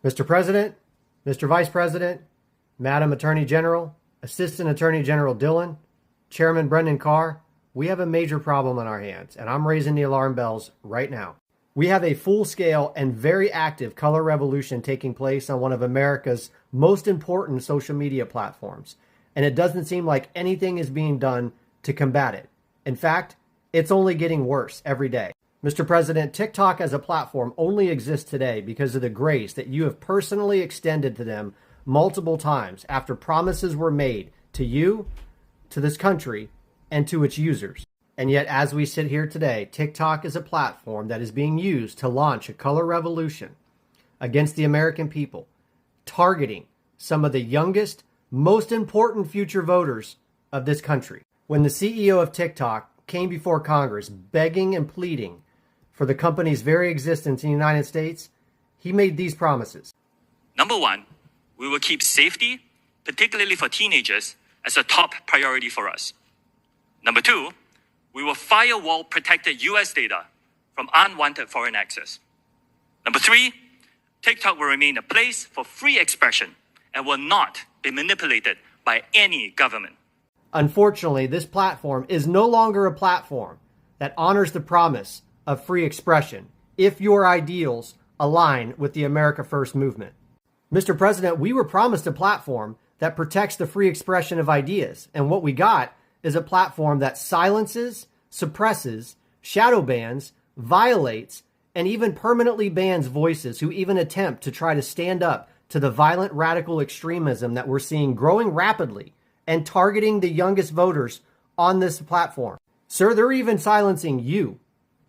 Mr. President, Mr. Vice President, Madam Attorney General, Assistant Attorney General Dillon, Chairman Brendan Carr, we have a major problem on our hands, and I'm raising the alarm bells right now. We have a full-scale and very active color revolution taking place on one of America's most important social media platforms, and it doesn't seem like anything is being done to combat it. In fact, it's only getting worse every day. Mr. President, TikTok as a platform only exists today because of the grace that you have personally extended to them multiple times after promises were made to you, to this country, and to its users. And yet, as we sit here today, TikTok is a platform that is being used to launch a color revolution against the American people, targeting some of the youngest, most important future voters of this country. When the CEO of TikTok came before Congress begging and pleading for the company's very existence in the United States, he made these promises. Number one, we will keep safety, particularly for teenagers, as a top priority for us. Number two, we will firewall protected US data from unwanted foreign access. Number three, TikTok will remain a place for free expression and will not be manipulated by any government. Unfortunately, this platform is no longer a platform that honors the promise of free expression if your ideals align with the America First movement. Mr. President, we were promised a platform that protects the free expression of ideas, and what we got is a platform that silences, suppresses, shadow bans, violates, and even permanently bans voices who even attempt to try to stand up to the violent radical extremism that we're seeing growing rapidly and targeting the youngest voters on this platform. Sir, they're even silencing you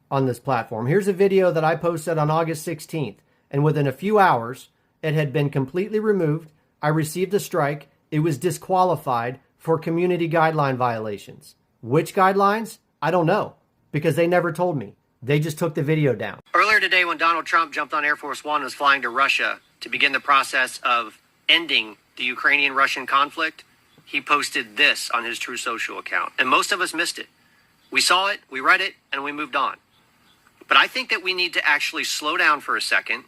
on this platform. Here's a video that I posted on August 16th, and within a few hours, it had been completely removed. I received a strike. It was disqualified for community guideline violations. Which guidelines? I don't know, because they never told me. They just took the video down. Earlier today, when Donald Trump jumped on Air Force One and was flying to Russia to begin the process of ending the Ukrainian-Russian conflict, he posted this on his True Social account. And most of us missed it. We saw it, we read it, and we moved on. But I think that we need to actually slow down for a second,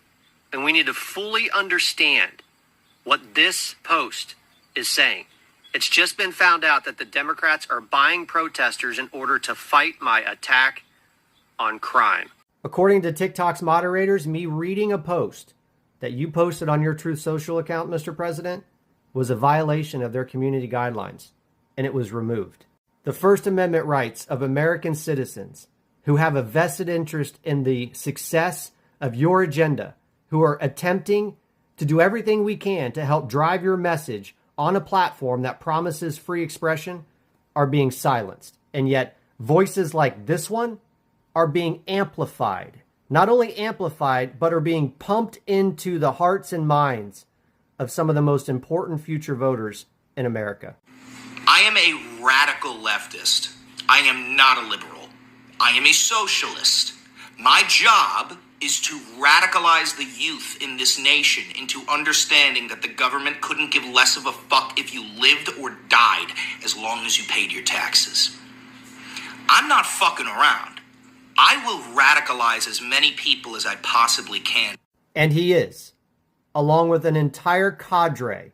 and we need to fully understand what this post is saying. It's just been found out that the Democrats are buying protesters in order to fight my attack on crime. According to TikTok's moderators, me reading a post that you posted on your Truth Social account, Mr. President, was a violation of their community guidelines, and it was removed. The First Amendment rights of American citizens who have a vested interest in the success of your agenda, who are attempting to do everything we can to help drive your message on a platform that promises free expression, are being silenced. And yet voices like this one are being amplified. Not only amplified, but are being pumped into the hearts and minds of some of the most important future voters in America. I am a radical leftist. I am not a liberal. I am a socialist. My job is to radicalize the youth in this nation into understanding that the government couldn't give less of a fuck if you lived or died as long as you paid your taxes. I'm not fucking around. I will radicalize as many people as I possibly can. And he is, along with an entire cadre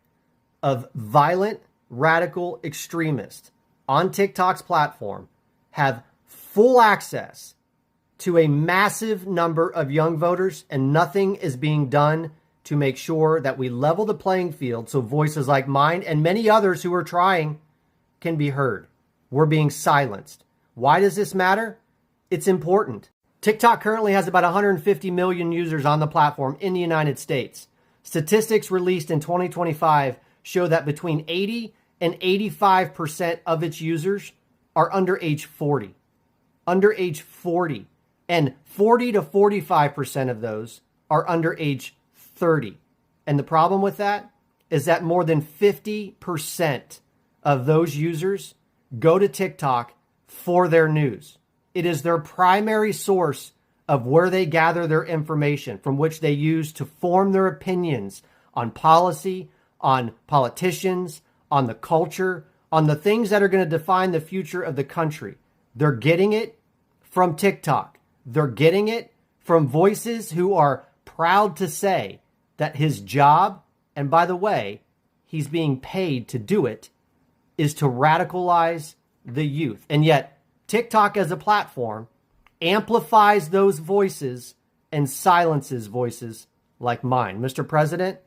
of violent, radical extremists on TikTok's platform, have full access to a massive number of young voters, and nothing is being done to make sure that we level the playing field so voices like mine and many others who are trying can be heard. We're being silenced. Why does this matter? It's important. TikTok currently has about 150 million users on the platform in the United States. Statistics released in 2025 show that between 80 and 85% of its users are under age 40. Under age 40. And 40 to 45% of those are under age 30. And the problem with that is that more than 50% of those users go to TikTok for their news. It is their primary source of where they gather their information, from which they use to form their opinions on policy, on politicians, on the culture, on the things that are going to define the future of the country. They're getting it from TikTok. They're getting it from voices who are proud to say that his job, and by the way, he's being paid to do it, is to radicalize the youth. And yet, TikTok as a platform amplifies those voices and silences voices like mine. Mr. President,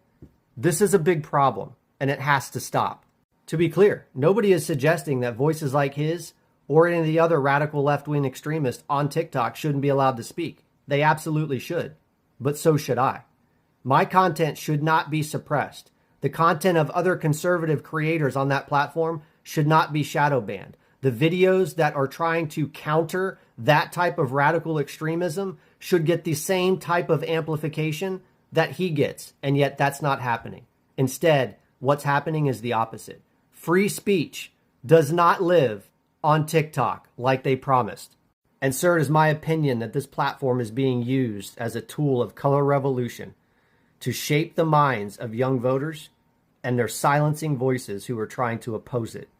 this is a big problem, and it has to stop. To be clear, nobody is suggesting that voices like his or any of the other radical left-wing extremists on TikTok shouldn't be allowed to speak. They absolutely should, but so should I. My content should not be suppressed. The content of other conservative creators on that platform should not be shadow banned. The videos that are trying to counter that type of radical extremism should get the same type of amplification that he gets, and yet that's not happening. Instead, what's happening is the opposite. Free speech does not live on TikTok like they promised. And sir, it is my opinion that this platform is being used as a tool of color revolution to shape the minds of young voters, and they're silencing voices who are trying to oppose it.